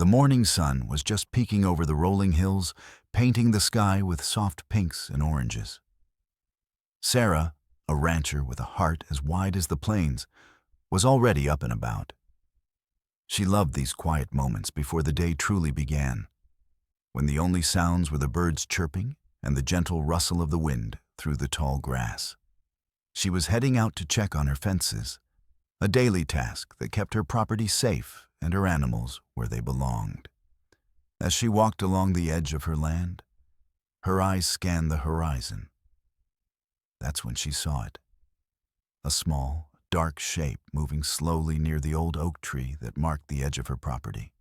The morning sun was just peeking over the rolling hills, painting the sky with soft pinks and oranges. Sarah, a rancher with a heart as wide as the plains, was already up and about. She loved these quiet moments before the day truly began, when the only sounds were the birds chirping and the gentle rustle of the wind through the tall grass. She was heading out to check on her fences, a daily task that kept her property safe and her animals where they belonged. As she walked along the edge of her land, her eyes scanned the horizon. That's when she saw it. A small, dark shape moving slowly near the old oak tree that marked the edge of her property.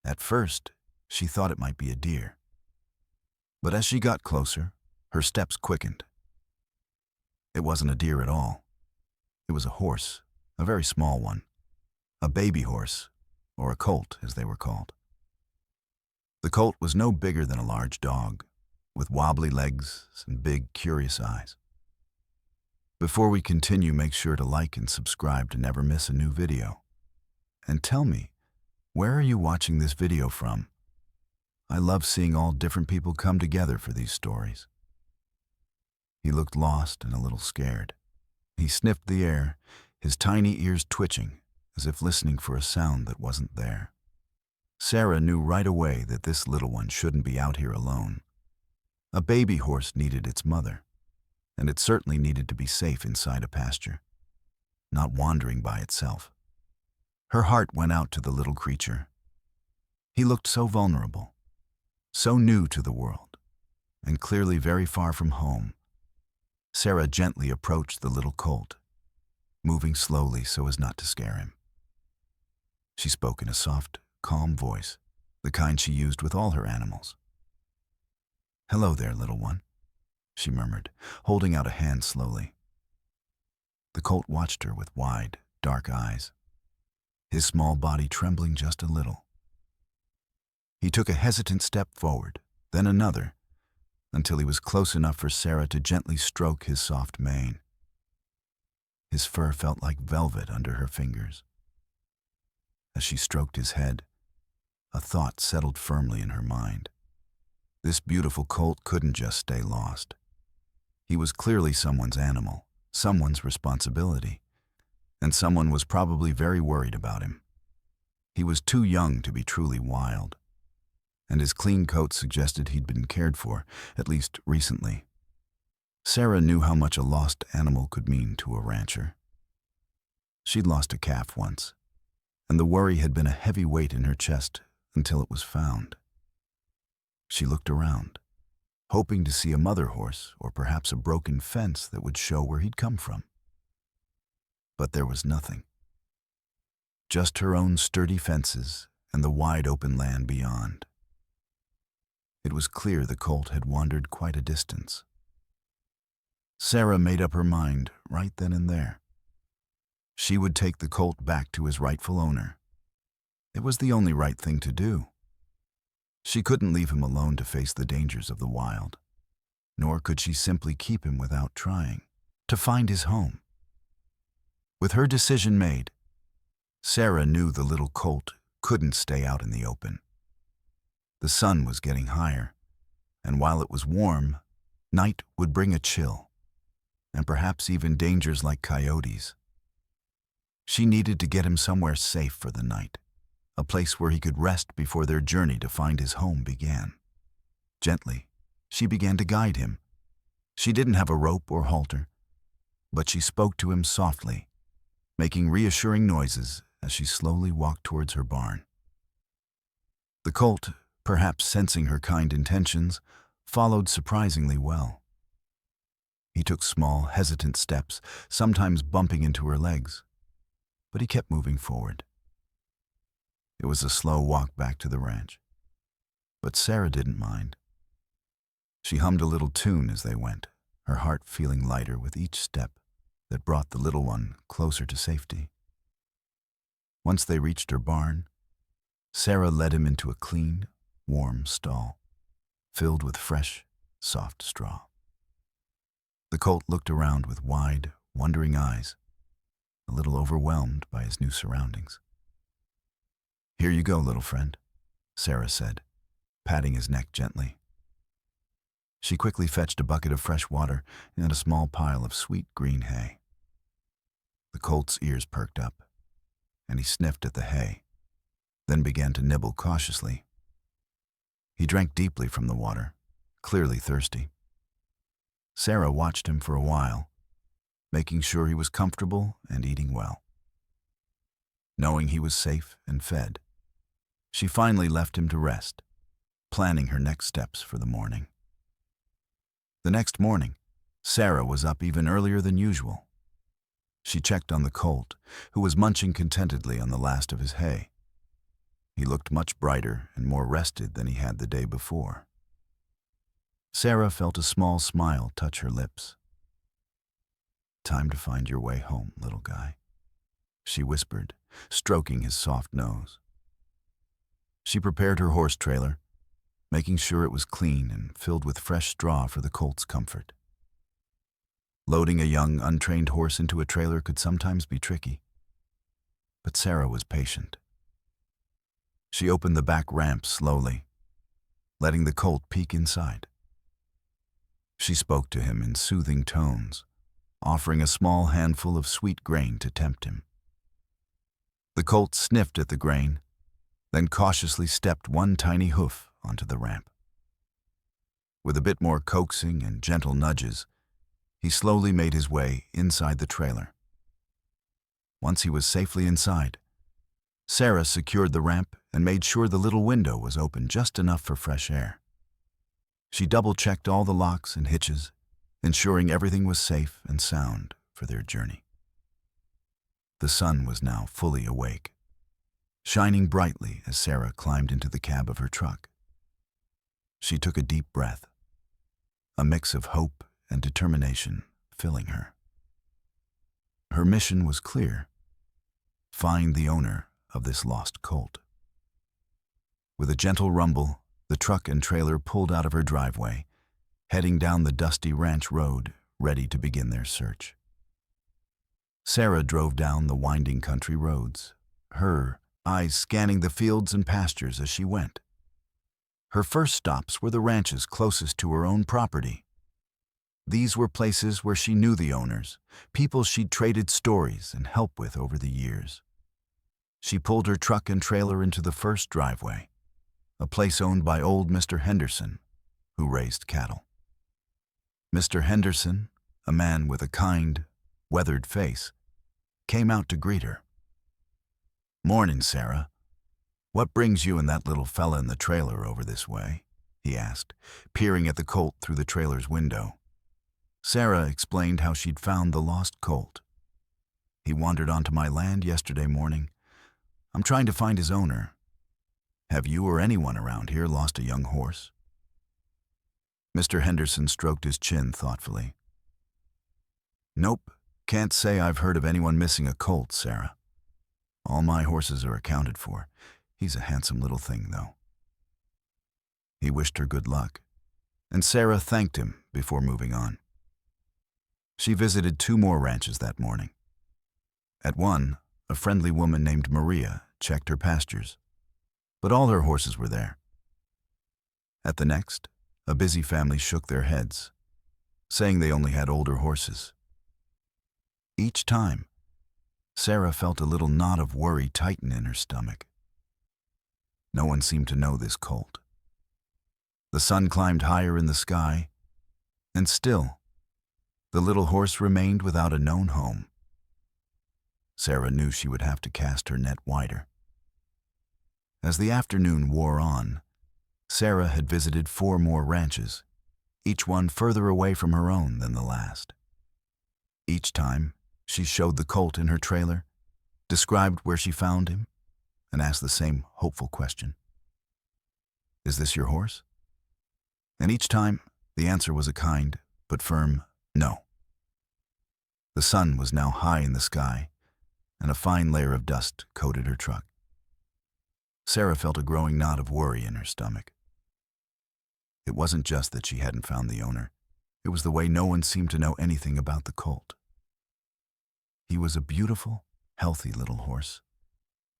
At first, she thought it might be a deer. But as she got closer, her steps quickened. It wasn't a deer at all. It was a horse, a very small one, a baby horse, or a colt as they were called. The colt was no bigger than a large dog, with wobbly legs and big, curious eyes. Before we continue, make sure to like and subscribe to never miss a new video. And tell me, where are you watching this video from? I love seeing all different people come together for these stories. He looked lost and a little scared. He sniffed the air, his tiny ears twitching, as if listening for a sound that wasn't there. Sarah knew right away that this little one shouldn't be out here alone. A baby horse needed its mother, and it certainly needed to be safe inside a pasture, not wandering by itself. Her heart went out to the little creature. He looked so vulnerable, so new to the world, and clearly very far from home. Sarah gently approached the little colt, moving slowly so as not to scare him. She spoke in a soft, calm voice, the kind she used with all her animals. "Hello there, little one," she murmured, holding out a hand slowly. The colt watched her with wide, dark eyes, his small body trembling just a little. He took a hesitant step forward, then another, until he was close enough for Sarah to gently stroke his soft mane. His fur felt like velvet under her fingers. As she stroked his head, a thought settled firmly in her mind. This beautiful colt couldn't just stay lost. He was clearly someone's animal, someone's responsibility, and someone was probably very worried about him. He was too young to be truly wild, and his clean coat suggested he'd been cared for, at least recently. Sarah knew how much a lost animal could mean to a rancher. She'd lost a calf once, and the worry had been a heavy weight in her chest until it was found. She looked around, hoping to see a mother horse or perhaps a broken fence that would show where he'd come from. But there was nothing. Just her own sturdy fences and the wide open land beyond. It was clear the colt had wandered quite a distance. Sarah made up her mind right then and there. She would take the colt back to his rightful owner. It was the only right thing to do. She couldn't leave him alone to face the dangers of the wild, nor could she simply keep him without trying to find his home. With her decision made, Sarah knew the little colt couldn't stay out in the open. The sun was getting higher, and while it was warm, night would bring a chill, and perhaps even dangers like coyotes. She needed to get him somewhere safe for the night, a place where he could rest before their journey to find his home began. Gently, she began to guide him. She didn't have a rope or halter, but she spoke to him softly, making reassuring noises as she slowly walked towards her barn. The colt, perhaps sensing her kind intentions, followed surprisingly well. He took small, hesitant steps, sometimes bumping into her legs, but he kept moving forward. It was a slow walk back to the ranch, but Sarah didn't mind. She hummed a little tune as they went, her heart feeling lighter with each step that brought the little one closer to safety. Once they reached her barn, Sarah led him into a clean, warm stall, filled with fresh, soft straw. The colt looked around with wide, wondering eyes, a little overwhelmed by his new surroundings. "Here you go, little friend," Sarah said, patting his neck gently. She quickly fetched a bucket of fresh water and a small pile of sweet green hay. The colt's ears perked up, and he sniffed at the hay, then began to nibble cautiously. He drank deeply from the water, clearly thirsty. Sarah watched him for a while, making sure he was comfortable and eating well. Knowing he was safe and fed, she finally left him to rest, planning her next steps for the morning. The next morning, Sarah was up even earlier than usual. She checked on the colt, who was munching contentedly on the last of his hay. He looked much brighter and more rested than he had the day before. Sarah felt a small smile touch her lips. "Time to find your way home, little guy," she whispered, stroking his soft nose. She prepared her horse trailer, making sure it was clean and filled with fresh straw for the colt's comfort. Loading a young, untrained horse into a trailer could sometimes be tricky, but Sarah was patient. She opened the back ramp slowly, letting the colt peek inside. She spoke to him in soothing tones, offering a small handful of sweet grain to tempt him. The colt sniffed at the grain, then cautiously stepped one tiny hoof onto the ramp. With a bit more coaxing and gentle nudges, he slowly made his way inside the trailer. Once he was safely inside, Sarah secured the ramp and made sure the little window was open just enough for fresh air. She double-checked all the locks and hitches, ensuring everything was safe and sound for their journey. The sun was now fully awake, shining brightly as Sarah climbed into the cab of her truck. She took a deep breath, a mix of hope and determination filling her. Her mission was clear: find the owner of this lost colt. With a gentle rumble, the truck and trailer pulled out of her driveway, heading down the dusty ranch road, ready to begin their search. Sarah drove down the winding country roads, her eyes scanning the fields and pastures as she went. Her first stops were the ranches closest to her own property. These were places where she knew the owners, people she'd traded stories and help with over the years. She pulled her truck and trailer into the first driveway, a place owned by old Mr. Henderson, who raised cattle. Mr. Henderson, a man with a kind, weathered face, came out to greet her. "Morning, Sarah. What brings you and that little fella in the trailer over this way?" he asked, peering at the colt through the trailer's window. Sarah explained how she'd found the lost colt. "He wandered onto my land yesterday morning. I'm trying to find his owner. Have you or anyone around here lost a young horse?" Mr. Henderson stroked his chin thoughtfully. "Nope, can't say I've heard of anyone missing a colt, Sarah. All my horses are accounted for. He's a handsome little thing, though." He wished her good luck, and Sarah thanked him before moving on. She visited 2 more ranches that morning. At one, a friendly woman named Maria checked her pastures, but all her horses were there. At the next, a busy family shook their heads, saying they only had older horses. Each time, Sarah felt a little knot of worry tighten in her stomach. No one seemed to know this colt. The sun climbed higher in the sky, and still, the little horse remained without a known home. Sarah knew she would have to cast her net wider. As the afternoon wore on, Sarah had visited 4 more ranches, each one further away from her own than the last. Each time, she showed the colt in her trailer, described where she found him, and asked the same hopeful question: "Is this your horse?" And each time, the answer was a kind but firm no. The sun was now high in the sky, and a fine layer of dust coated her truck. Sarah felt a growing knot of worry in her stomach. It wasn't just that she hadn't found the owner. It was the way no one seemed to know anything about the colt. He was a beautiful, healthy little horse,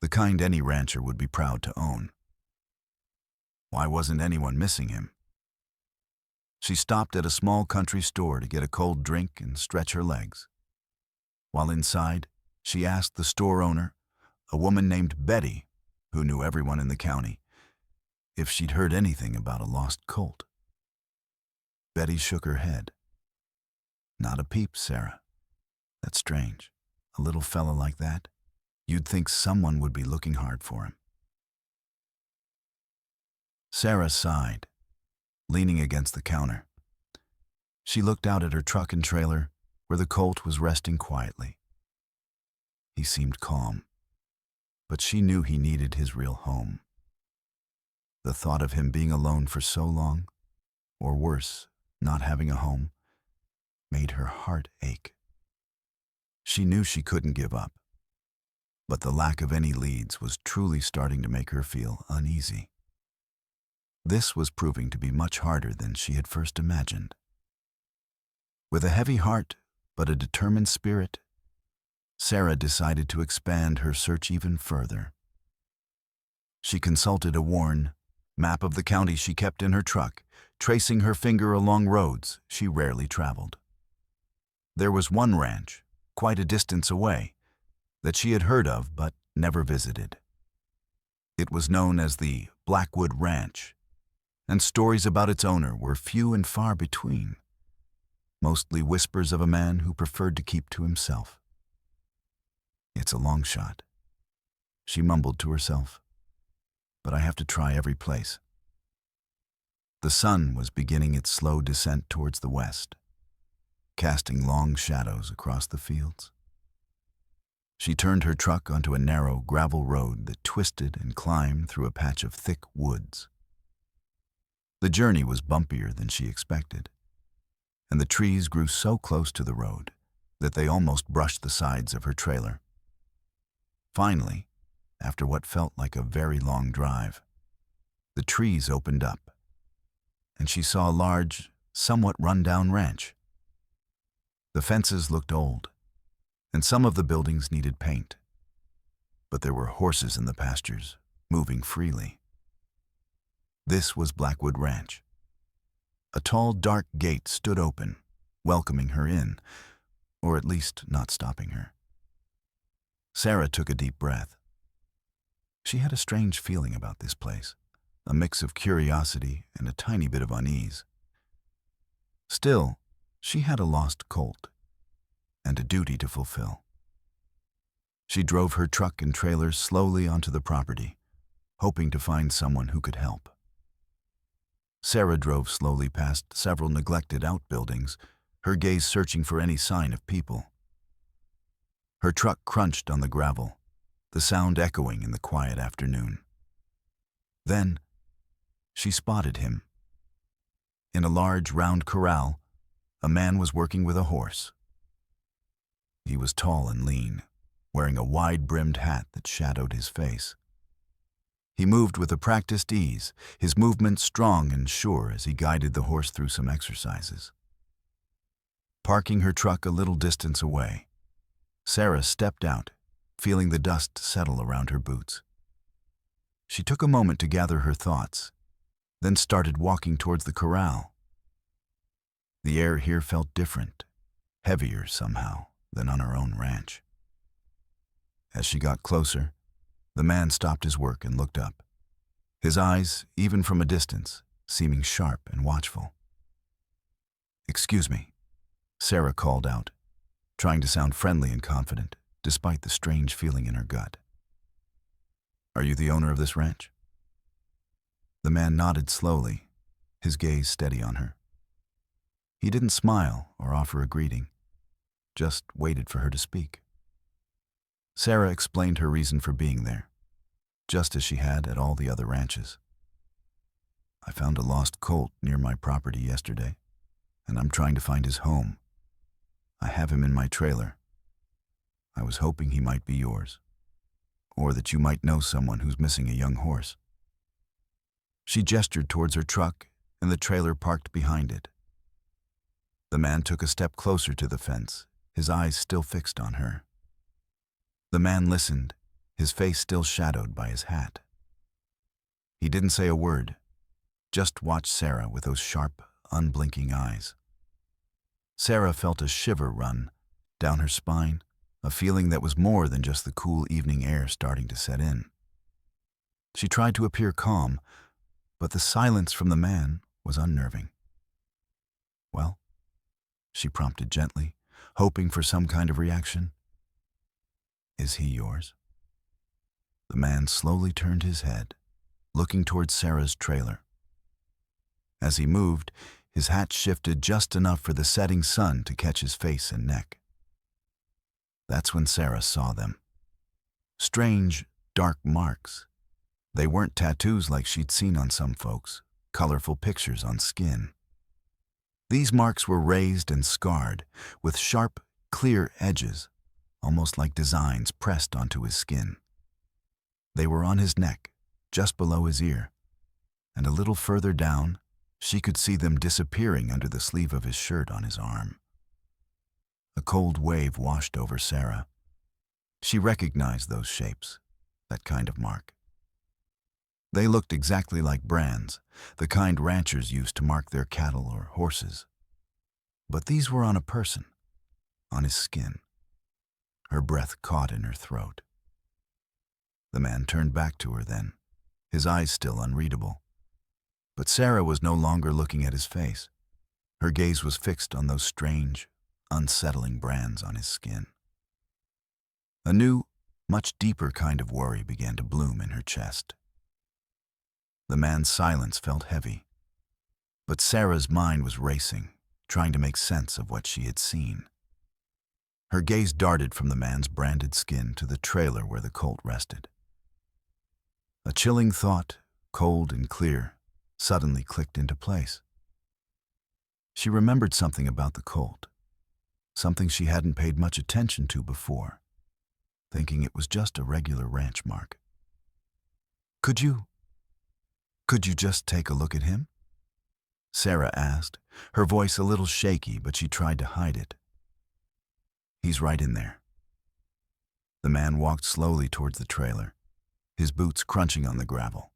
the kind any rancher would be proud to own. Why wasn't anyone missing him? She stopped at a small country store to get a cold drink and stretch her legs. While inside, she asked the store owner, a woman named Betty, who knew everyone in the county, if she'd heard anything about a lost colt. Betty shook her head. Not a peep, Sarah. That's strange. A little fella like that. You'd think someone would be looking hard for him. Sarah sighed, leaning against the counter. She looked out at her truck and trailer, where the colt was resting quietly. He seemed calm, but she knew he needed his real home. The thought of him being alone for so long, or worse, not having a home, made her heart ache. She knew she couldn't give up, but the lack of any leads was truly starting to make her feel uneasy. This was proving to be much harder than she had first imagined. With a heavy heart, but a determined spirit, Sarah decided to expand her search even further. She consulted a worn map of the county she kept in her truck, tracing her finger along roads she rarely traveled. There was one ranch, quite a distance away, that she had heard of but never visited. It was known as the Blackwood Ranch, and stories about its owner were few and far between, mostly whispers of a man who preferred to keep to himself. It's a long shot, she mumbled to herself, but I have to try every place. The sun was beginning its slow descent towards the west, casting long shadows across the fields. She turned her truck onto a narrow gravel road that twisted and climbed through a patch of thick woods. The journey was bumpier than she expected, and the trees grew so close to the road that they almost brushed the sides of her trailer. Finally, after what felt like a very long drive, the trees opened up, and she saw a large, somewhat run-down ranch. The fences looked old, and some of the buildings needed paint, but there were horses in the pastures, moving freely. This was Blackwood Ranch. A tall, dark gate stood open, welcoming her in, or at least not stopping her. Sarah took a deep breath. She had a strange feeling about this place, a mix of curiosity and a tiny bit of unease. Still, she had a lost colt and a duty to fulfill. She drove her truck and trailer slowly onto the property, hoping to find someone who could help. Sarah drove slowly past several neglected outbuildings, her gaze searching for any sign of people. Her truck crunched on the gravel, the sound echoing in the quiet afternoon. Then, she spotted him. In a large, round corral, a man was working with a horse. He was tall and lean, wearing a wide-brimmed hat that shadowed his face. He moved with a practiced ease, his movements strong and sure as he guided the horse through some exercises. Parking her truck a little distance away, Sarah stepped out, feeling the dust settle around her boots. She took a moment to gather her thoughts, then started walking towards the corral. The air here felt different, heavier somehow than on her own ranch. As she got closer, the man stopped his work and looked up, his eyes, even from a distance, seeming sharp and watchful. "Excuse me," Sarah called out, trying to sound friendly and confident, despite the strange feeling in her gut. "Are you the owner of this ranch?" The man nodded slowly, his gaze steady on her. He didn't smile or offer a greeting, just waited for her to speak. Sarah explained her reason for being there, just as she had at all the other ranches. "I found a lost colt near my property yesterday, and I'm trying to find his home. I have him in my trailer. I was hoping he might be yours, or that you might know someone who's missing a young horse." She gestured towards her truck and the trailer parked behind it. The man took a step closer to the fence, his eyes still fixed on her. The man listened, his face still shadowed by his hat. He didn't say a word, just watched Sarah with those sharp, unblinking eyes. Sarah felt a shiver run down her spine, a feeling that was more than just the cool evening air starting to set in. She tried to appear calm, but the silence from the man was unnerving. "Well?" she prompted gently, hoping for some kind of reaction. "Is he yours?" The man slowly turned his head, looking towards Sarah's trailer. As he moved, his hat shifted just enough for the setting sun to catch his face and neck. That's when Sarah saw them. Strange, dark marks. They weren't tattoos like she'd seen on some folks, colorful pictures on skin. These marks were raised and scarred, with sharp, clear edges, almost like designs pressed onto his skin. They were on his neck, just below his ear, and a little further down, she could see them disappearing under the sleeve of his shirt on his arm. A cold wave washed over Sarah. She recognized those shapes, that kind of mark. They looked exactly like brands, the kind ranchers used to mark their cattle or horses. But these were on a person, on his skin. Her breath caught in her throat. The man turned back to her then, his eyes still unreadable. But Sarah was no longer looking at his face. Her gaze was fixed on those strange, unsettling brands on his skin. A new, much deeper kind of worry began to bloom in her chest. The man's silence felt heavy, but Sarah's mind was racing, trying to make sense of what she had seen. Her gaze darted from the man's branded skin to the trailer where the Colt rested. A chilling thought, cold and clear, suddenly clicked into place. She remembered something about the Colt, something she hadn't paid much attention to before, thinking it was just a regular ranch mark. Could you just take a look at him?" Sarah asked, her voice a little shaky, but she tried to hide it. "He's right in there." The man walked slowly towards the trailer, his boots crunching on the gravel.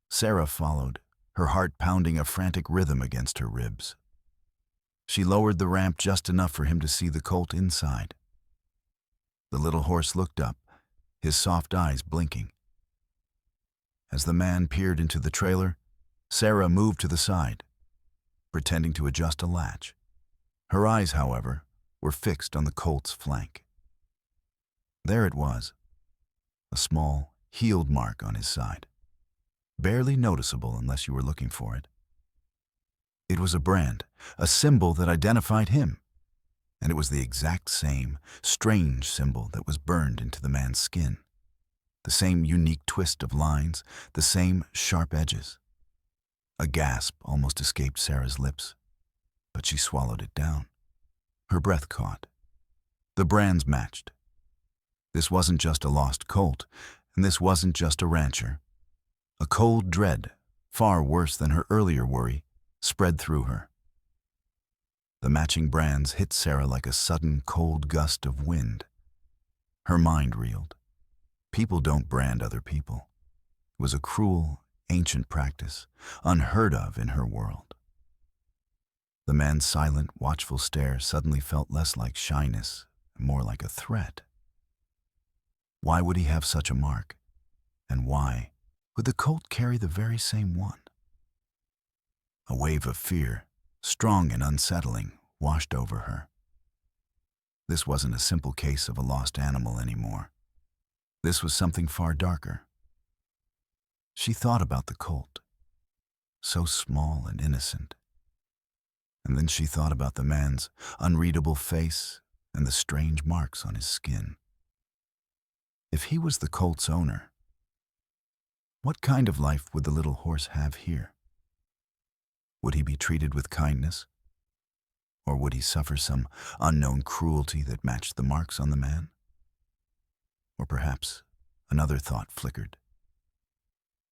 Sarah followed, her heart pounding a frantic rhythm against her ribs. She lowered the ramp just enough for him to see the Colt inside. The little horse looked up, his soft eyes blinking. As the man peered into the trailer, Sarah moved to the side, pretending to adjust a latch. Her eyes, however, were fixed on the Colt's flank. There it was, a small, healed mark on his side, barely noticeable unless you were looking for it. It was a brand, a symbol that identified him, and it was the exact same, strange symbol that was burned into the man's skin. The same unique twist of lines, the same sharp edges. A gasp almost escaped Sarah's lips, but she swallowed it down. Her breath caught. The brands matched. This wasn't just a lost Colt, and this wasn't just a rancher. A cold dread, far worse than her earlier worry, spread through her. The matching brands hit Sarah like a sudden cold gust of wind. Her mind reeled. People don't brand other people. It was a cruel, ancient practice, unheard of in her world. The man's silent, watchful stare suddenly felt less like shyness, more like a threat. Why would he have such a mark? And why would the Colt carry the very same one? A wave of fear, strong and unsettling, washed over her. This wasn't a simple case of a lost animal anymore. This was something far darker. She thought about the Colt, so small and innocent. And then she thought about the man's unreadable face and the strange marks on his skin. If he was the Colt's owner, what kind of life would the little horse have here? Would he be treated with kindness? Or would he suffer some unknown cruelty that matched the marks on the man? Or perhaps another thought flickered.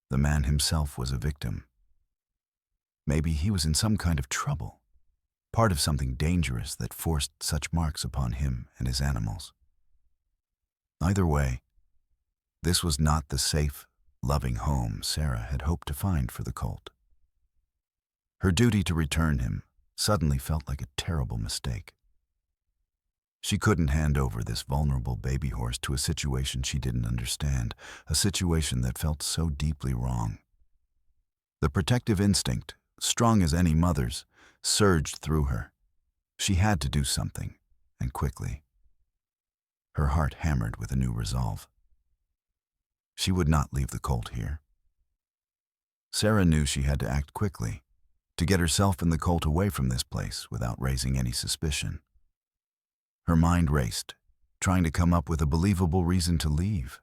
The man himself was a victim. Maybe he was in some kind of trouble, part of something dangerous that forced such marks upon him and his animals. Either way, This was not the safe, loving home Sarah had hoped to find for the colt. Her duty to return him suddenly felt like a terrible mistake. She couldn't hand over this vulnerable baby horse to a situation she didn't understand, a situation that felt so deeply wrong. The protective instinct, strong as any mother's, surged through her. She had to do something, and quickly. Her heart hammered with a new resolve. She would not leave the colt here. Sarah knew she had to act quickly, to get herself and the colt away from this place without raising any suspicion. Her mind raced, trying to come up with a believable reason to leave.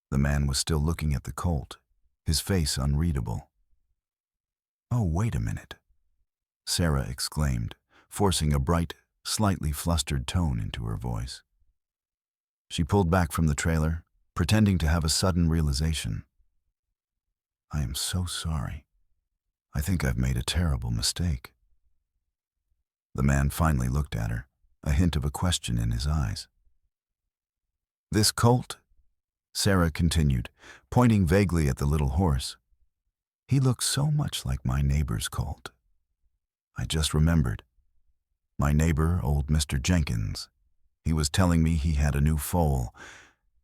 The man was still looking at the colt, his face unreadable. "Oh, wait a minute," Sarah exclaimed, forcing a bright, slightly flustered tone into her voice. She pulled back from the trailer, pretending to have a sudden realization. "I am so sorry. I think I've made a terrible mistake." The man finally looked at her, a hint of a question in his eyes. "This colt," Sarah continued, pointing vaguely at the little horse. "He looks so much like my neighbor's colt. I just remembered. My neighbor, old Mr. Jenkins, he was telling me he had a new foal,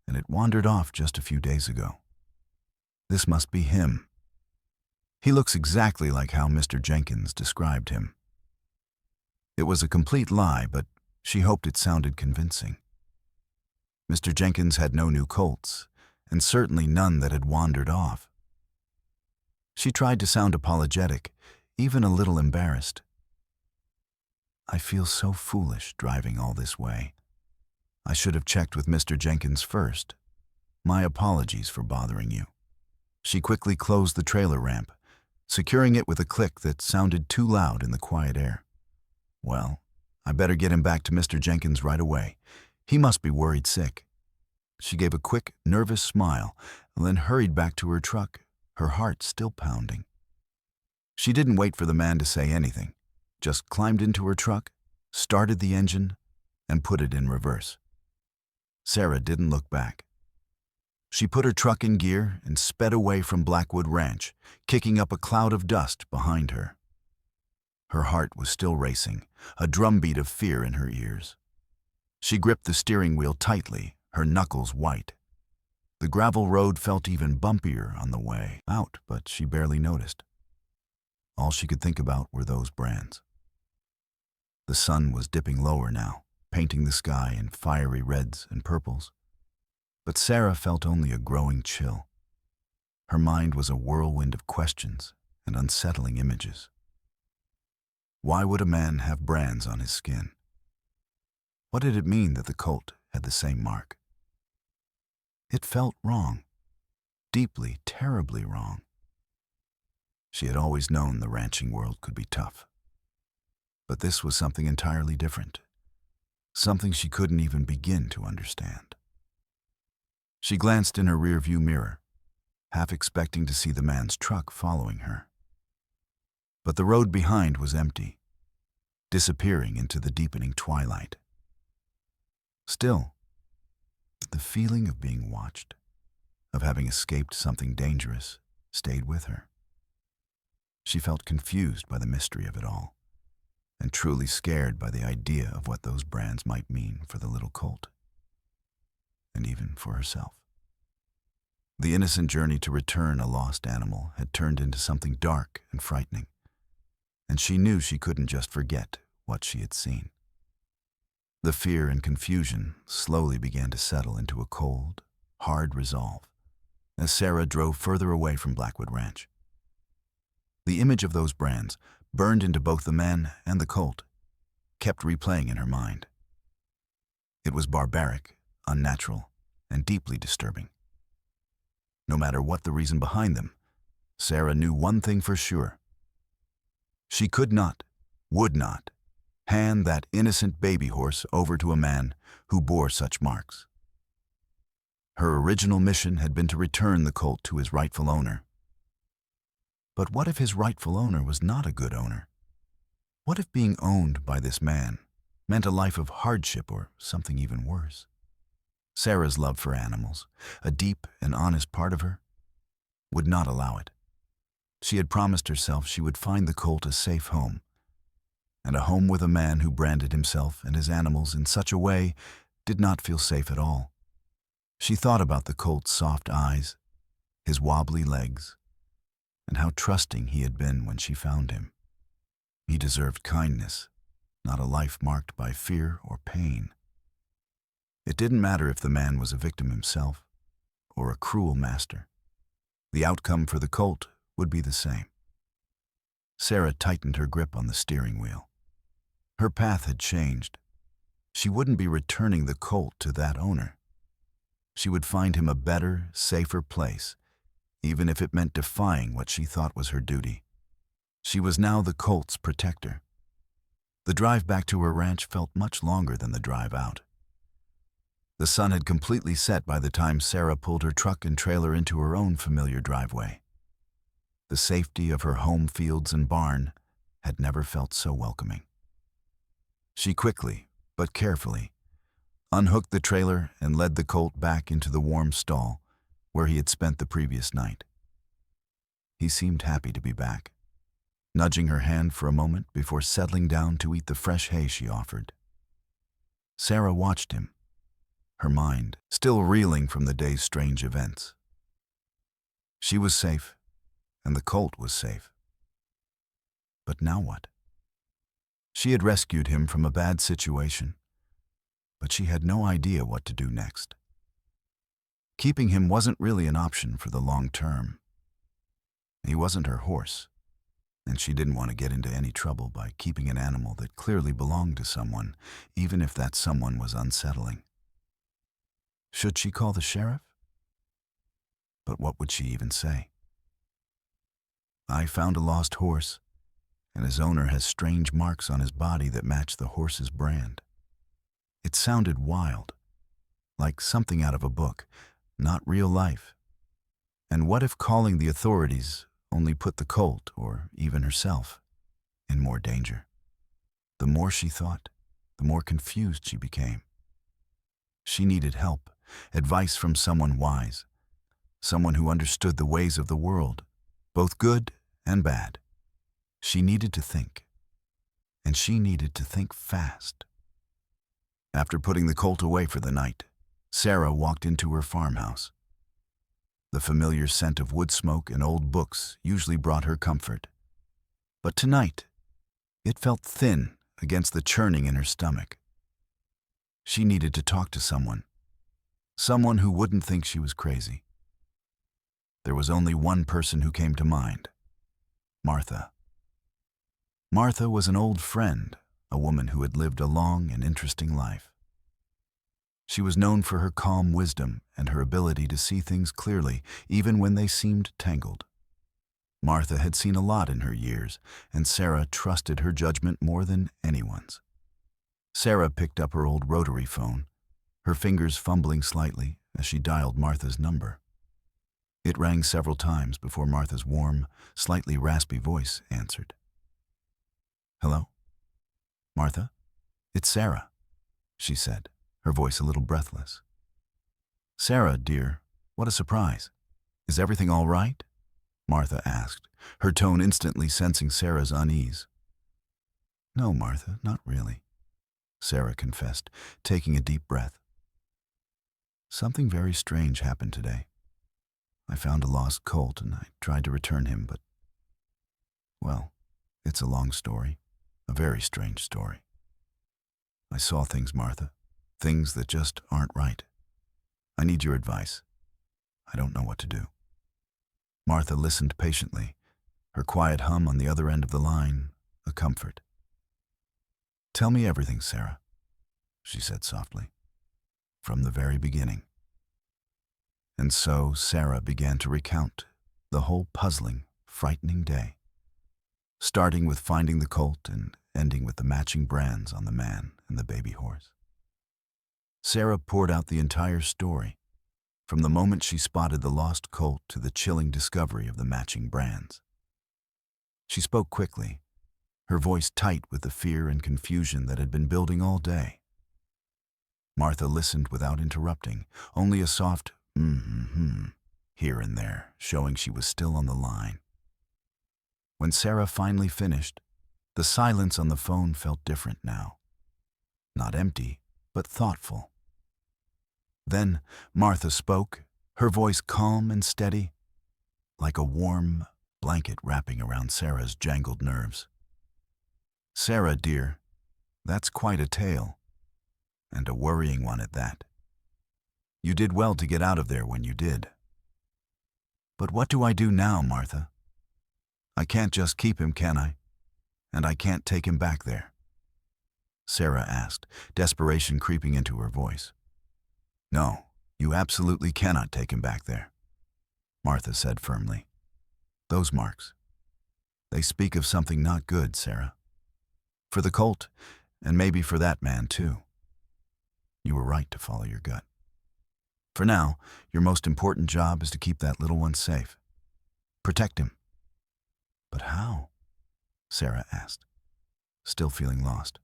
and it wandered off just a few days ago. This must be him. He looks exactly like how Mr. Jenkins described him." It was a complete lie, but she hoped it sounded convincing. Mr. Jenkins had no new colts, and certainly none that had wandered off. She tried to sound apologetic, even a little embarrassed. "I feel so foolish driving all this way. I should have checked with Mr. Jenkins first. My apologies for bothering you." She quickly closed the trailer ramp, securing it with a click that sounded too loud in the quiet air. "Well, I better get him back to Mr. Jenkins right away. He must be worried sick." She gave a quick, nervous smile, and then hurried back to her truck, her heart still pounding. She didn't wait for the man to say anything, just climbed into her truck, started the engine, and put it in reverse. Sarah didn't look back. She put her truck in gear and sped away from Blackwood Ranch, kicking up a cloud of dust behind her. Her heart was still racing, a drumbeat of fear in her ears. She gripped the steering wheel tightly, her knuckles white. The gravel road felt even bumpier on the way out, but she barely noticed. All she could think about were those brands. The sun was dipping lower now, painting the sky in fiery reds and purples. But Sarah felt only a growing chill. Her mind was a whirlwind of questions and unsettling images. Why would a man have brands on his skin? What did it mean that the colt had the same mark? It felt wrong, deeply, terribly wrong. She had always known the ranching world could be tough. But this was something entirely different, something she couldn't even begin to understand. She glanced in her rearview mirror, half expecting to see the man's truck following her. But the road behind was empty, disappearing into the deepening twilight. Still, the feeling of being watched, of having escaped something dangerous, stayed with her. She felt confused by the mystery of it all, and truly scared by the idea of what those brands might mean for the little colt, and even for herself. The innocent journey to return a lost animal had turned into something dark and frightening, and she knew she couldn't just forget what she had seen. The fear and confusion slowly began to settle into a cold, hard resolve as Sarah drove further away from Blackwood Ranch. The image of those brands, burned into both the man and the colt, kept replaying in her mind. It was barbaric, unnatural, and deeply disturbing. No matter what the reason behind them, Sarah knew one thing for sure. She could not, would not, hand that innocent baby horse over to a man who bore such marks. Her original mission had been to return the colt to his rightful owner. But what if his rightful owner was not a good owner? What if being owned by this man meant a life of hardship or something even worse? Sarah's love for animals, a deep and honest part of her, would not allow it. She had promised herself she would find the colt a safe home, and a home with a man who branded himself and his animals in such a way did not feel safe at all. She thought about the colt's soft eyes, his wobbly legs, and how trusting he had been when she found him. He deserved kindness, not a life marked by fear or pain. It didn't matter if the man was a victim himself or a cruel master. The outcome for the colt would be the same. Sarah tightened her grip on the steering wheel. Her path had changed. She wouldn't be returning the colt to that owner. She would find him a better, safer place, even if it meant defying what she thought was her duty. She was now the colt's protector. The drive back to her ranch felt much longer than the drive out. The sun had completely set by the time Sarah pulled her truck and trailer into her own familiar driveway. The safety of her home fields and barn had never felt so welcoming. She quickly, but carefully, unhooked the trailer and led the colt back into the warm stall where he had spent the previous night. He seemed happy to be back, nudging her hand for a moment before settling down to eat the fresh hay she offered. Sarah watched him, her mind still reeling from the day's strange events. She was safe, and the colt was safe. But now what? She had rescued him from a bad situation, but she had no idea what to do next. Keeping him wasn't really an option for the long term. He wasn't her horse, and she didn't want to get into any trouble by keeping an animal that clearly belonged to someone, even if that someone was unsettling. Should she call the sheriff? But what would she even say? "I found a lost horse, and his owner has strange marks on his body that match the horse's brand." It sounded wild, like something out of a book, not real life. And what if calling the authorities only put the colt, or even herself, in more danger? The more she thought, the more confused she became. She needed help, advice from someone wise, someone who understood the ways of the world, both good and bad. She needed to think, and she needed to think fast. After putting the colt away for the night, Sarah walked into her farmhouse. The familiar scent of wood smoke and old books usually brought her comfort. But tonight, it felt thin against the churning in her stomach. She needed to talk to someone who wouldn't think she was crazy. There was only one person who came to mind: Martha. Martha was an old friend, a woman who had lived a long and interesting life. She was known for her calm wisdom and her ability to see things clearly, even when they seemed tangled. Martha had seen a lot in her years, and Sarah trusted her judgment more than anyone's. Sarah picked up her old rotary phone, her fingers fumbling slightly as she dialed Martha's number. It rang several times before Martha's warm, slightly raspy voice answered. "Hello? Martha? It's Sarah," she said, her voice a little breathless. "Sarah, dear, what a surprise. Is everything all right?" Martha asked, her tone instantly sensing Sarah's unease. "No, Martha, not really," Sarah confessed, taking a deep breath. "Something very strange happened today. I found a lost colt and I tried to return him, but, well, it's a long story, a very strange story. I saw things, Martha, things that just aren't right. I need your advice. I don't know what to do." Martha listened patiently, her quiet hum on the other end of the line a comfort. "Tell me everything, Sarah," she said softly, "from the very beginning." And so Sarah began to recount the whole puzzling, frightening day, starting with finding the colt and ending with the matching brands on the man and the baby horse. Sarah poured out the entire story, from the moment she spotted the lost colt to the chilling discovery of the matching brands. She spoke quickly, her voice tight with the fear and confusion that had been building all day. Martha listened without interrupting, only a soft mm-hmm here and there, showing she was still on the line. When Sarah finally finished, the silence on the phone felt different now. Not empty, but thoughtful. Then Martha spoke, her voice calm and steady, like a warm blanket wrapping around Sarah's jangled nerves. "Sarah, dear, that's quite a tale, and a worrying one at that. You did well to get out of there when you did. But what do I do now, Martha? I can't just keep him, can I? And I can't take him back there?" Sarah asked, desperation creeping into her voice. "No, you absolutely cannot take him back there," Martha said firmly. "Those marks, they speak of something not good, Sarah. For the Colt, and maybe for that man too. You were right to follow your gut. For now, your most important job is to keep that little one safe. Protect him." "But how?" Sarah asked, still feeling lost.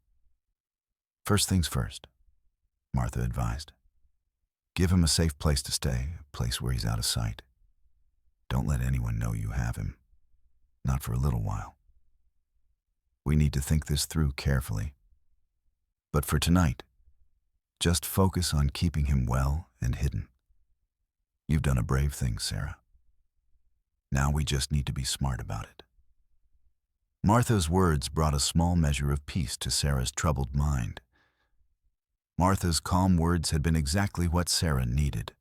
"First things first," Martha advised. "Give him a safe place to stay, a place where he's out of sight. Don't let anyone know you have him. Not for a little while. We need to think this through carefully. But for tonight, just focus on keeping him well and hidden. You've done a brave thing, Sarah. Now we just need to be smart about it." Martha's words brought a small measure of peace to Sarah's troubled mind. Martha's calm words had been exactly what Sarah needed.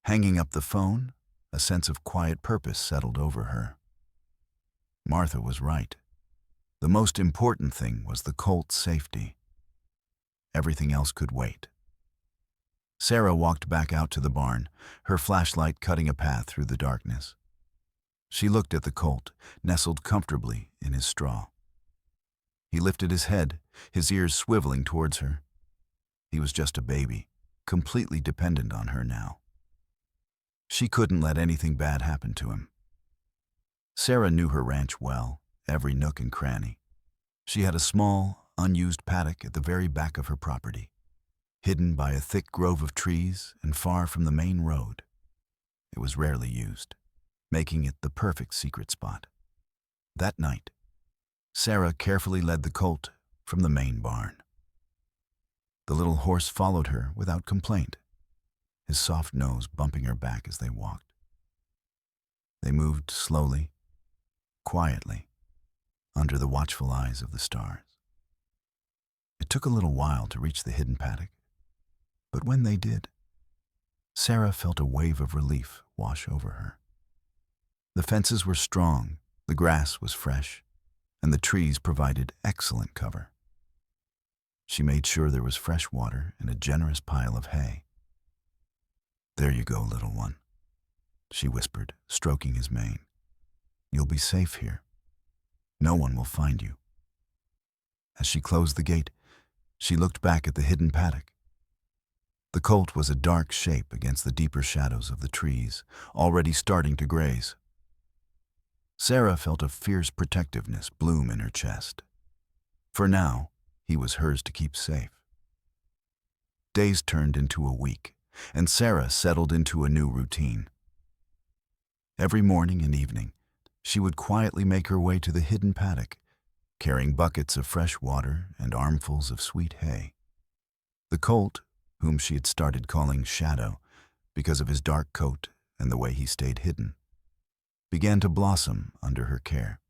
Hanging up the phone, a sense of quiet purpose settled over her. Martha was right. The most important thing was the Colt's safety. Everything else could wait. Sarah walked back out to the barn, her flashlight cutting a path through the darkness. She looked at the Colt, nestled comfortably in his straw. He lifted his head, his ears swiveling towards her. He was just a baby, completely dependent on her now. She couldn't let anything bad happen to him. Sarah knew her ranch well, every nook and cranny. She had a small, unused paddock at the very back of her property, hidden by a thick grove of trees and far from the main road. It was rarely used, making it the perfect secret spot. That night, Sarah carefully led the Colt from the main barn. The little horse followed her without complaint, his soft nose bumping her back as they walked. They moved slowly, quietly, under the watchful eyes of the stars. It took a little while to reach the hidden paddock, but when they did, Sarah felt a wave of relief wash over her. The fences were strong, the grass was fresh, and the trees provided excellent cover. She made sure there was fresh water and a generous pile of hay. "There you go, little one," she whispered, stroking his mane. "You'll be safe here. No one will find you." As she closed the gate, she looked back at the hidden paddock. The Colt was a dark shape against the deeper shadows of the trees, already starting to graze. Sarah felt a fierce protectiveness bloom in her chest. For now, he was hers to keep safe. Days turned into a week, and Sarah settled into a new routine. Every morning and evening, she would quietly make her way to the hidden paddock, carrying buckets of fresh water and armfuls of sweet hay. The Colt, whom she had started calling Shadow because of his dark coat and the way he stayed hidden, began to blossom under her care.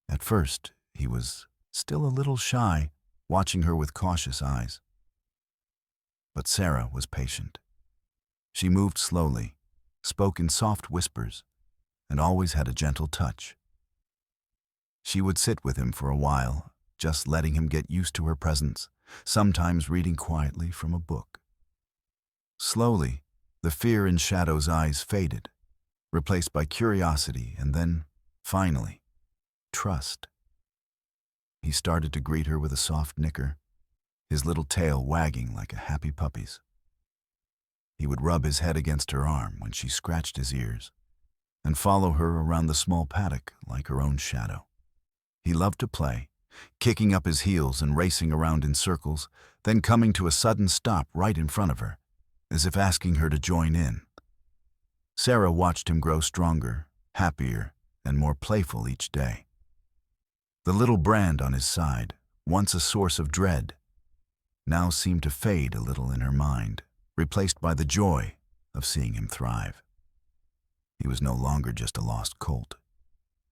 At first, he was still a little shy, watching her with cautious eyes. But Sarah was patient. She moved slowly, spoke in soft whispers, and always had a gentle touch. She would sit with him for a while, just letting him get used to her presence, sometimes reading quietly from a book. Slowly, the fear in Shadow's eyes faded, replaced by curiosity and then, finally, trust. He started to greet her with a soft nicker, his little tail wagging like a happy puppy's. He would rub his head against her arm when she scratched his ears, and follow her around the small paddock like her own shadow. He loved to play, kicking up his heels and racing around in circles, then coming to a sudden stop right in front of her, as if asking her to join in. Sarah watched him grow stronger, happier, and more playful each day. The little brand on his side, once a source of dread, now seemed to fade a little in her mind, replaced by the joy of seeing him thrive. He was no longer just a lost colt.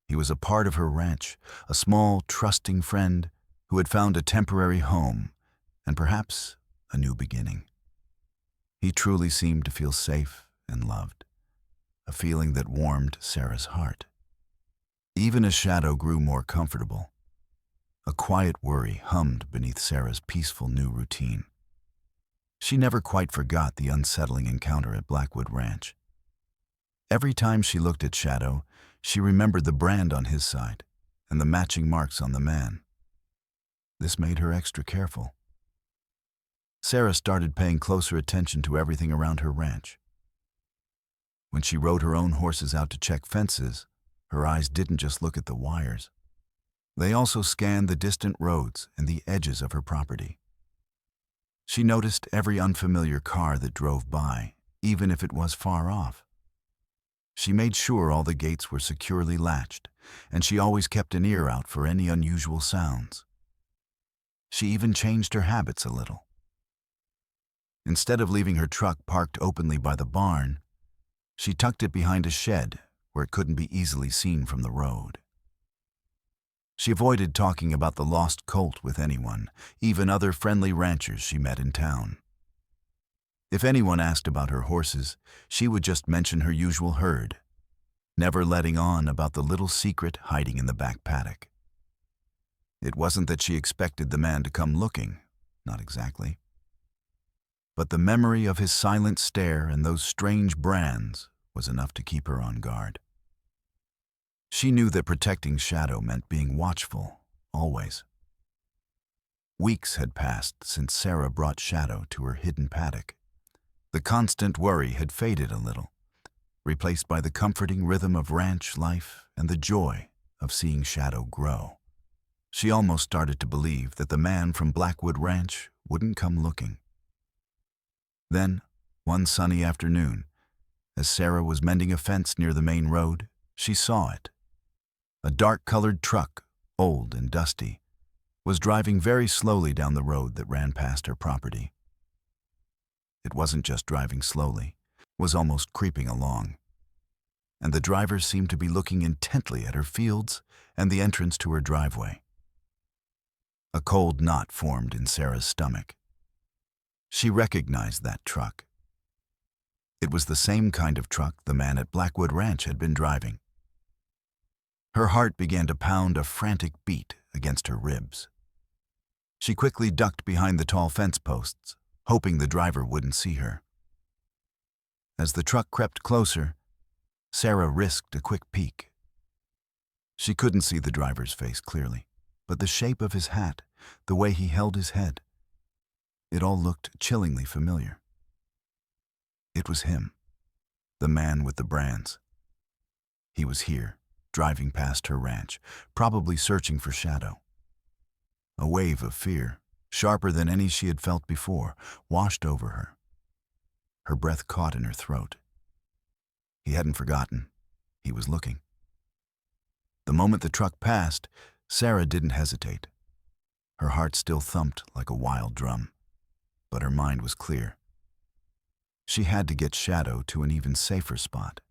He was a part of her ranch, a small, trusting friend who had found a temporary home and perhaps a new beginning. He truly seemed to feel safe and loved, a feeling that warmed Sarah's heart. Even as Shadow grew more comfortable, a quiet worry hummed beneath Sarah's peaceful new routine. She never quite forgot the unsettling encounter at Blackwood Ranch. Every time she looked at Shadow, she remembered the brand on his side and the matching marks on the man. This made her extra careful. Sarah started paying closer attention to everything around her ranch. When she rode her own horses out to check fences, her eyes didn't just look at the wires. They also scanned the distant roads and the edges of her property. She noticed every unfamiliar car that drove by, even if it was far off. She made sure all the gates were securely latched, and she always kept an ear out for any unusual sounds. She even changed her habits a little. Instead of leaving her truck parked openly by the barn, she tucked it behind a shed where it couldn't be easily seen from the road. She avoided talking about the lost colt with anyone, even other friendly ranchers she met in town. If anyone asked about her horses, she would just mention her usual herd, never letting on about the little secret hiding in the back paddock. It wasn't that she expected the man to come looking, not exactly. But the memory of his silent stare and those strange brands was enough to keep her on guard. She knew that protecting Shadow meant being watchful, always. Weeks had passed since Sarah brought Shadow to her hidden paddock. The constant worry had faded a little, replaced by the comforting rhythm of ranch life and the joy of seeing Shadow grow. She almost started to believe that the man from Blackwood Ranch wouldn't come looking. Then, one sunny afternoon, as Sarah was mending a fence near the main road, she saw it. A dark-colored truck, old and dusty, was driving very slowly down the road that ran past her property. It wasn't just driving slowly, it was almost creeping along. And the driver seemed to be looking intently at her fields and the entrance to her driveway. A cold knot formed in Sarah's stomach. She recognized that truck. It was the same kind of truck the man at Blackwood Ranch had been driving. Her heart began to pound a frantic beat against her ribs. She quickly ducked behind the tall fence posts, hoping the driver wouldn't see her. As the truck crept closer, Sarah risked a quick peek. She couldn't see the driver's face clearly, but the shape of his hat, the way he held his head, it all looked chillingly familiar. It was him, the man with the brands. He was here, driving past her ranch, probably searching for Shadow. A wave of fear, sharper than any she had felt before, washed over her. Her breath caught in her throat. He hadn't forgotten. He was looking. The moment the truck passed, Sarah didn't hesitate. Her heart still thumped like a wild drum, but her mind was clear. She had to get Shadow to an even safer spot.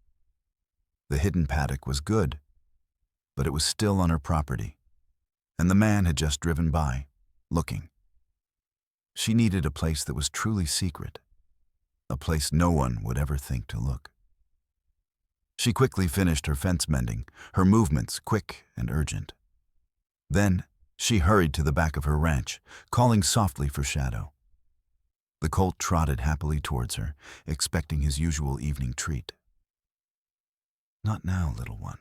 The hidden paddock was good, but it was still on her property, and the man had just driven by, looking. She needed a place that was truly secret, a place no one would ever think to look. She quickly finished her fence mending, her movements quick and urgent. Then she hurried to the back of her ranch, calling softly for Shadow. The colt trotted happily towards her, expecting his usual evening treat. "Not now, little one,"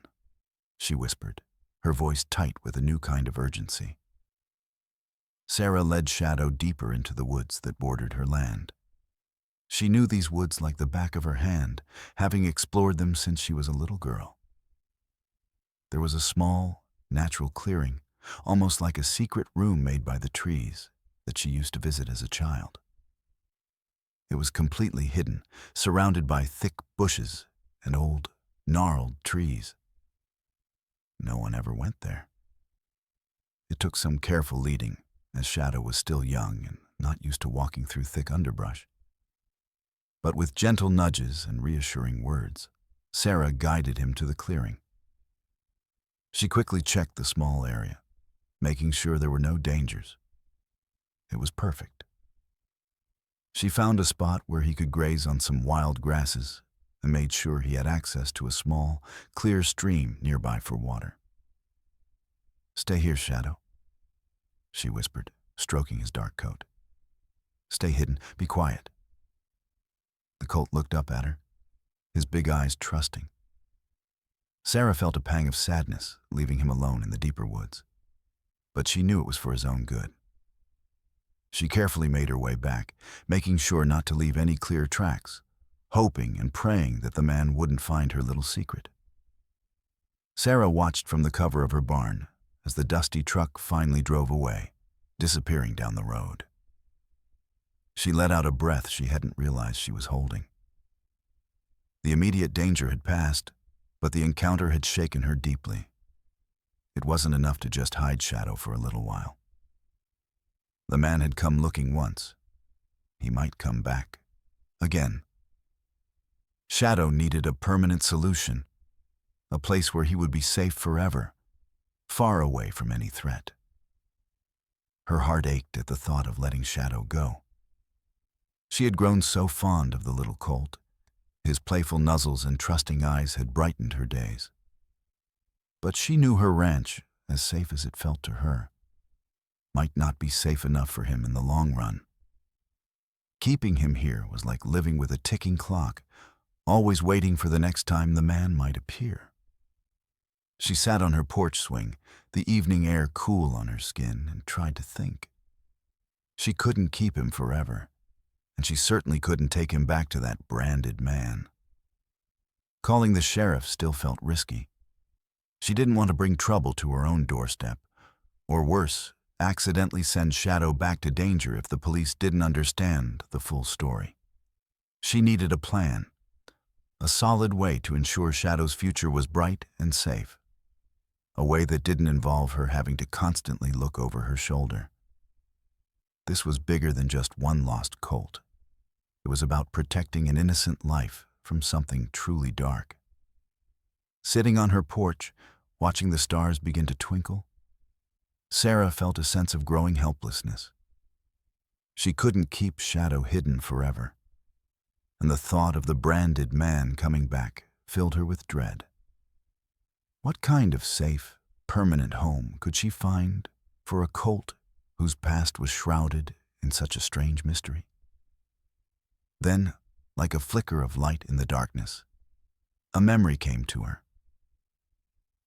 she whispered, her voice tight with a new kind of urgency. Sarah led Shadow deeper into the woods that bordered her land. She knew these woods like the back of her hand, having explored them since she was a little girl. There was a small, natural clearing, almost like a secret room made by the trees that she used to visit as a child. It was completely hidden, surrounded by thick bushes and old, gnarled trees. No one ever went there. It took some careful leading, as Shadow was still young and not used to walking through thick underbrush. But with gentle nudges and reassuring words, Sarah guided him to the clearing. She quickly checked the small area, making sure there were no dangers. It was perfect. She found a spot where he could graze on some wild grasses and made sure he had access to a small, clear stream nearby for water. "Stay here, Shadow," she whispered, stroking his dark coat. "Stay hidden. Be quiet." The colt looked up at her, his big eyes trusting. Sarah felt a pang of sadness, leaving him alone in the deeper woods. But she knew it was for his own good. She carefully made her way back, making sure not to leave any clear tracks, hoping and praying that the man wouldn't find her little secret. Sarah watched from the cover of her barn as the dusty truck finally drove away, disappearing down the road. She let out a breath she hadn't realized she was holding. The immediate danger had passed, but the encounter had shaken her deeply. It wasn't enough to just hide Shadow for a little while. The man had come looking once. He might come back. Again. Shadow needed a permanent solution, a place where he would be safe forever, far away from any threat. Her heart ached at the thought of letting Shadow go. She had grown so fond of the little colt. His playful nuzzles and trusting eyes had brightened her days. But she knew her ranch, as safe as it felt to her, might not be safe enough for him in the long run. Keeping him here was like living with a ticking clock, always waiting for the next time the man might appear. She sat on her porch swing, the evening air cool on her skin, and tried to think. She couldn't keep him forever, and she certainly couldn't take him back to that branded man. Calling the sheriff still felt risky. She didn't want to bring trouble to her own doorstep, or worse, accidentally send Shadow back to danger if the police didn't understand the full story. She needed a plan, a solid way to ensure Shadow's future was bright and safe, a way that didn't involve her having to constantly look over her shoulder. This was bigger than just one lost colt. It was about protecting an innocent life from something truly dark. Sitting on her porch, watching the stars begin to twinkle, Sarah felt a sense of growing helplessness. She couldn't keep Shadow hidden forever, and the thought of the branded man coming back filled her with dread. What kind of safe, permanent home could she find for a colt whose past was shrouded in such a strange mystery? Then, like a flicker of light in the darkness, a memory came to her.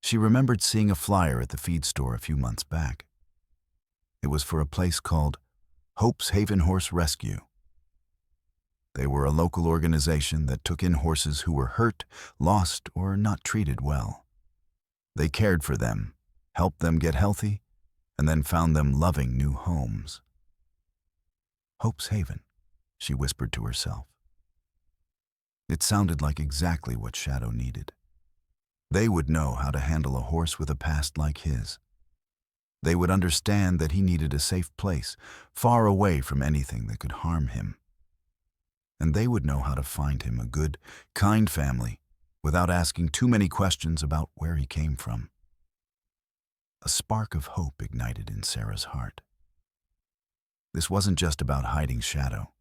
She remembered seeing a flyer at the feed store a few months back. It was for a place called Hope's Haven Horse Rescue. They were a local organization that took in horses who were hurt, lost, or not treated well. They cared for them, helped them get healthy, and then found them loving new homes. Hope's Haven, she whispered to herself. It sounded like exactly what Shadow needed. They would know how to handle a horse with a past like his. They would understand that he needed a safe place, far away from anything that could harm him. And they would know how to find him a good, kind family without asking too many questions about where he came from. A spark of hope ignited in Sarah's heart. This wasn't just about hiding Shadow.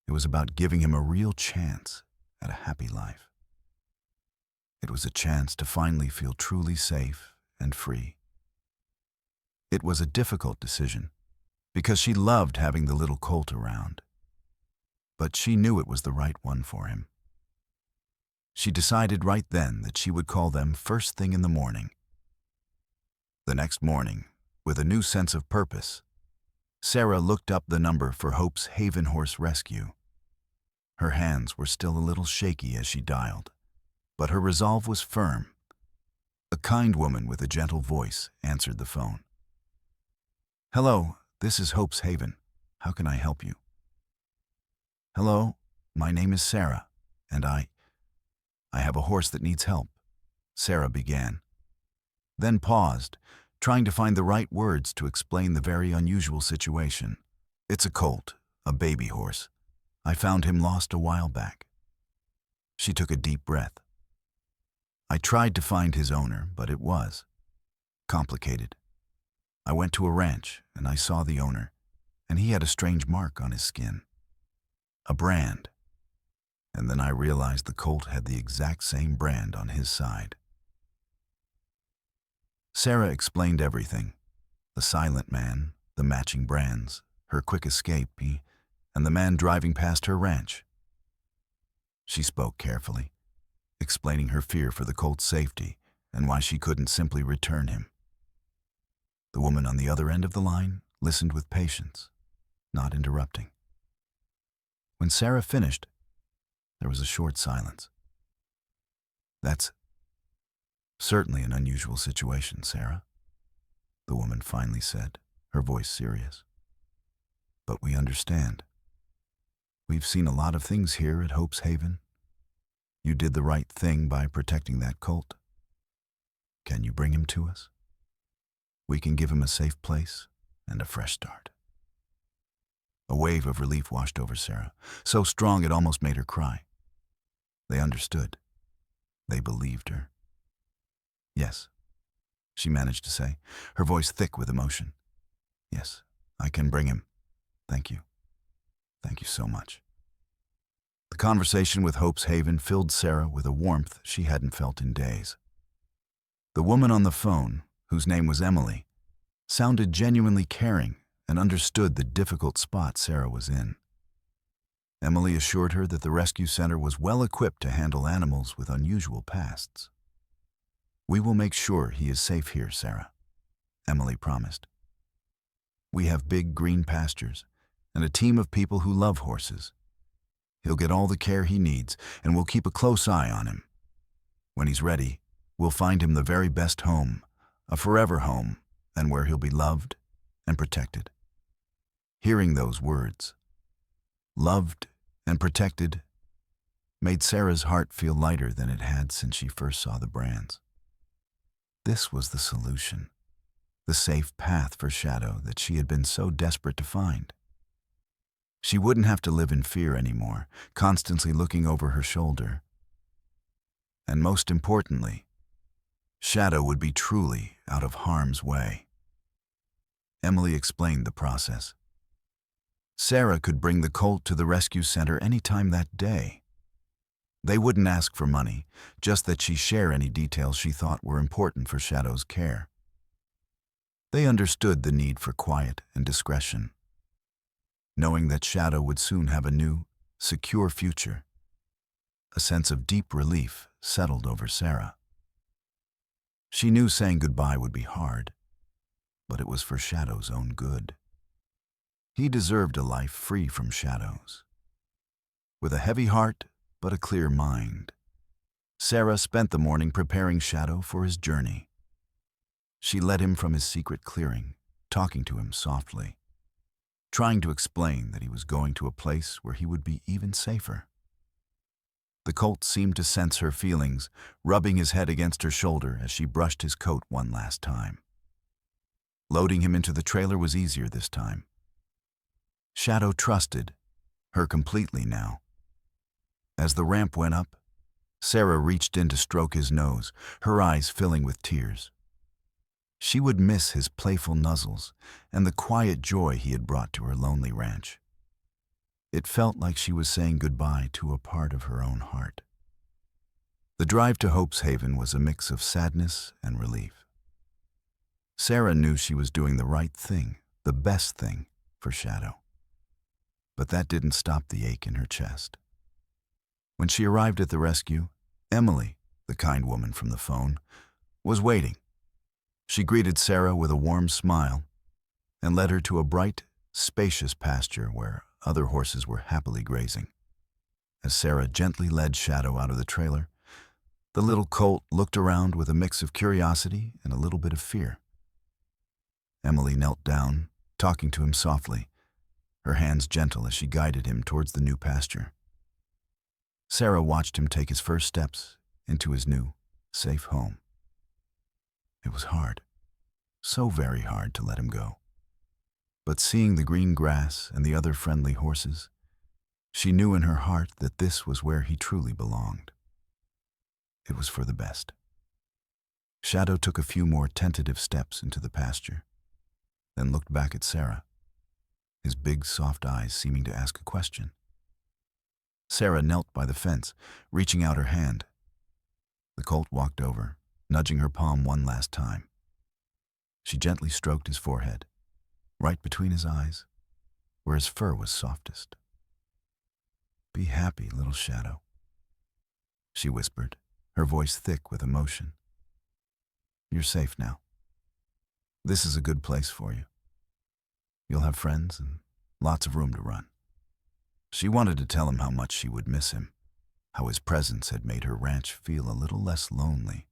It was about giving him a real chance at a happy life. It was a chance to finally feel truly safe and free. It was a difficult decision, because she loved having the little colt around. But she knew it was the right one for him. She decided right then that she would call them first thing in the morning. The next morning, with a new sense of purpose, Sarah looked up the number for Hope's Haven Horse Rescue. Her hands were still a little shaky as she dialed, but her resolve was firm. A kind woman with a gentle voice answered the phone. Hello, this is Hope's Haven. How can I help you? Hello, my name is Sarah, and I have a horse that needs help, Sarah began, then paused, trying to find the right words to explain the very unusual situation. It's a colt, a baby horse. I found him lost a while back. She took a deep breath. I tried to find his owner, but it was complicated. I went to a ranch, and I saw the owner, and he had a strange mark on his skin. A brand. And then I realized the colt had the exact same brand on his side. Sarah explained everything. The silent man, the matching brands, her quick escape, and the man driving past her ranch. She spoke carefully, explaining her fear for the colt's safety and why she couldn't simply return him. The woman on the other end of the line listened with patience, not interrupting. When Sarah finished, there was a short silence. That's certainly an unusual situation, Sarah, the woman finally said, her voice serious. But we understand. We've seen a lot of things here at Hope's Haven. You did the right thing by protecting that colt. Can you bring him to us? We can give him a safe place and a fresh start. A wave of relief washed over Sarah, so strong it almost made her cry. They understood. They believed her. Yes, she managed to say, her voice thick with emotion. Yes, I can bring him. Thank you. Thank you so much. The conversation with Hope's Haven filled Sarah with a warmth she hadn't felt in days. The woman on the phone, whose name was Emily, sounded genuinely caring and understood the difficult spot Sarah was in. Emily assured her that the rescue center was well equipped to handle animals with unusual pasts. We will make sure he is safe here, Sarah, Emily promised. We have big green pastures and a team of people who love horses. He'll get all the care he needs, and we'll keep a close eye on him. When he's ready, we'll find him the very best home, a forever home, and where he'll be loved and protected. Hearing those words, loved and protected, made Sarah's heart feel lighter than it had since she first saw the brands. This was the solution, the safe path for Shadow that she had been so desperate to find. She wouldn't have to live in fear anymore, constantly looking over her shoulder. And most importantly, Shadow would be truly out of harm's way. Emily explained the process. Sarah could bring the colt to the rescue center any time that day. They wouldn't ask for money, just that she share any details she thought were important for Shadow's care. They understood the need for quiet and discretion. Knowing that Shadow would soon have a new, secure future, a sense of deep relief settled over Sarah. She knew saying goodbye would be hard, but it was for Shadow's own good. He deserved a life free from shadows. With a heavy heart, but a clear mind, Sarah spent the morning preparing Shadow for his journey. She led him from his secret clearing, talking to him softly, trying to explain that he was going to a place where he would be even safer. The colt seemed to sense her feelings, rubbing his head against her shoulder as she brushed his coat one last time. Loading him into the trailer was easier this time. Shadow trusted her completely now. As the ramp went up, Sarah reached in to stroke his nose, her eyes filling with tears. She would miss his playful nuzzles and the quiet joy he had brought to her lonely ranch. It felt like she was saying goodbye to a part of her own heart. The drive to Hope's Haven was a mix of sadness and relief. Sarah knew she was doing the right thing, the best thing, for Shadow. But that didn't stop the ache in her chest. When she arrived at the rescue, Emily, the kind woman from the phone, was waiting. She greeted Sarah with a warm smile and led her to a bright, spacious pasture where other horses were happily grazing. As Sarah gently led Shadow out of the trailer, the little colt looked around with a mix of curiosity and a little bit of fear. Emily knelt down, talking to him softly, her hands gentle as she guided him towards the new pasture. Sarah watched him take his first steps into his new, safe home. It was hard, so very hard to let him go. But seeing the green grass and the other friendly horses, she knew in her heart that this was where he truly belonged. It was for the best. Shadow took a few more tentative steps into the pasture, then looked back at Sarah, his big, soft eyes seeming to ask a question. Sarah knelt by the fence, reaching out her hand. The colt walked over, nudging her palm one last time. She gently stroked his forehead, right between his eyes, where his fur was softest. "Be happy, little Shadow," she whispered, her voice thick with emotion. "You're safe now. This is a good place for you. You'll have friends and lots of room to run." She wanted to tell him how much she would miss him, how his presence had made her ranch feel a little less lonely,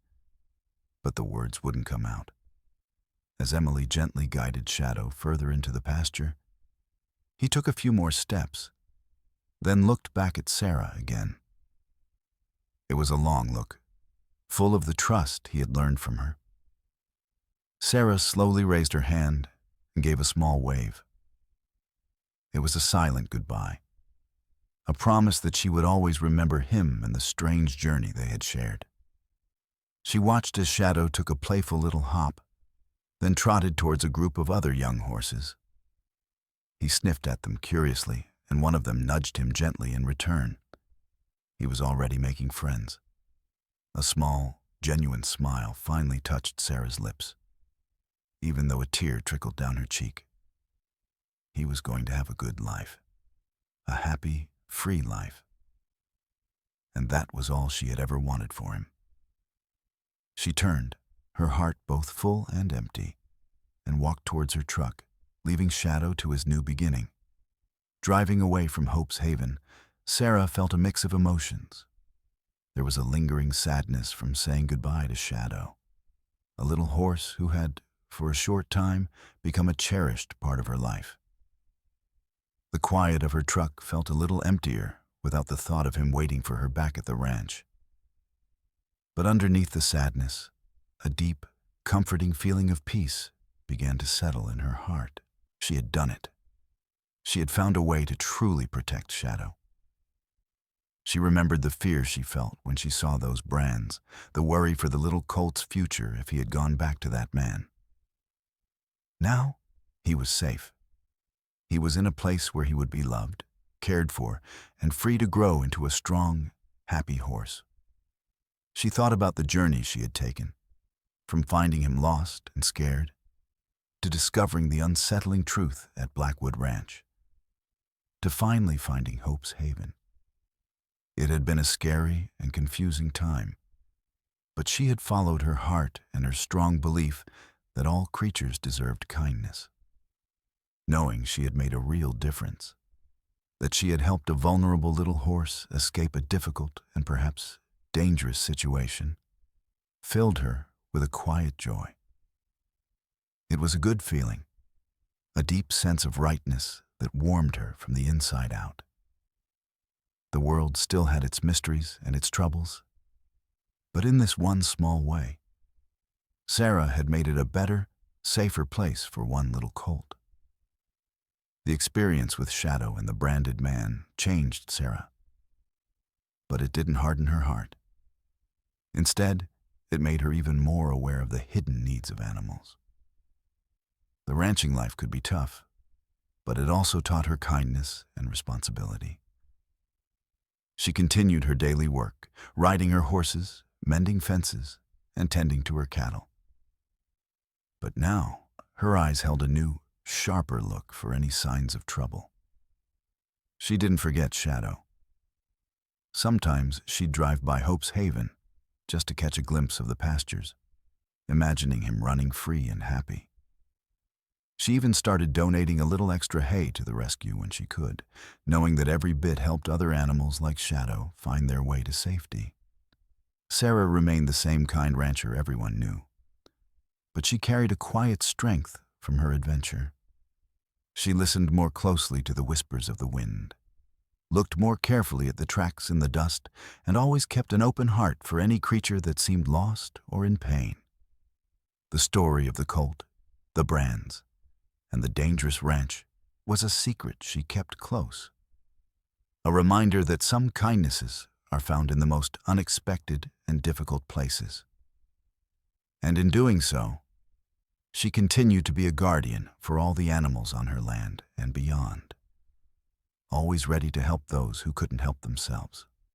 but the words wouldn't come out. As Emily gently guided Shadow further into the pasture, he took a few more steps, then looked back at Sarah again. It was a long look, full of the trust he had learned from her. Sarah slowly raised her hand and gave a small wave. It was a silent goodbye, a promise that she would always remember him and the strange journey they had shared. She watched as Shadow took a playful little hop, then trotted towards a group of other young horses. He sniffed at them curiously, and one of them nudged him gently in return. He was already making friends. A small, genuine smile finally touched Sarah's lips, even though a tear trickled down her cheek. He was going to have a good life, a happy, free life. And that was all she had ever wanted for him. She turned, her heart both full and empty, and walked towards her truck, leaving Shadow to his new beginning. Driving away from Hope's Haven, Sarah felt a mix of emotions. There was a lingering sadness from saying goodbye to Shadow, a little horse who had, for a short time, become a cherished part of her life. The quiet of her truck felt a little emptier without the thought of him waiting for her back at the ranch. But underneath the sadness, a deep, comforting feeling of peace began to settle in her heart. She had done it. She had found a way to truly protect Shadow. She remembered the fear she felt when she saw those brands, the worry for the little colt's future if he had gone back to that man. Now, he was safe. He was in a place where he would be loved, cared for, and free to grow into a strong, happy horse. She thought about the journey she had taken, from finding him lost and scared, to discovering the unsettling truth at Blackwood Ranch, to finally finding Hope's Haven. It had been a scary and confusing time, but she had followed her heart and her strong belief that all creatures deserved kindness. Knowing she had made a real difference, that she had helped a vulnerable little horse escape a difficult and perhaps dangerous situation, filled her with a quiet joy. It was a good feeling, a deep sense of rightness that warmed her from the inside out. The world still had its mysteries and its troubles, but in this one small way, Sarah had made it a better, safer place for one little colt. The experience with Shadow and the branded man changed Sarah, but it didn't harden her heart. Instead, it made her even more aware of the hidden needs of animals. The ranching life could be tough, but it also taught her kindness and responsibility. She continued her daily work, riding her horses, mending fences, and tending to her cattle. But now, her eyes held a new, sharper look for any signs of trouble. She didn't forget Shadow. Sometimes she'd drive by Hope's Haven just to catch a glimpse of the pastures, imagining him running free and happy. She even started donating a little extra hay to the rescue when she could, knowing that every bit helped other animals like Shadow find their way to safety. Sarah remained the same kind rancher everyone knew, but she carried a quiet strength from her adventure. She listened more closely to the whispers of the wind, looked more carefully at the tracks in the dust, and always kept an open heart for any creature that seemed lost or in pain. The story of the Colt, the brands, and the dangerous ranch was a secret she kept close. A reminder that some kindnesses are found in the most unexpected and difficult places. And in doing so, she continued to be a guardian for all the animals on her land and beyond, always ready to help those who couldn't help themselves.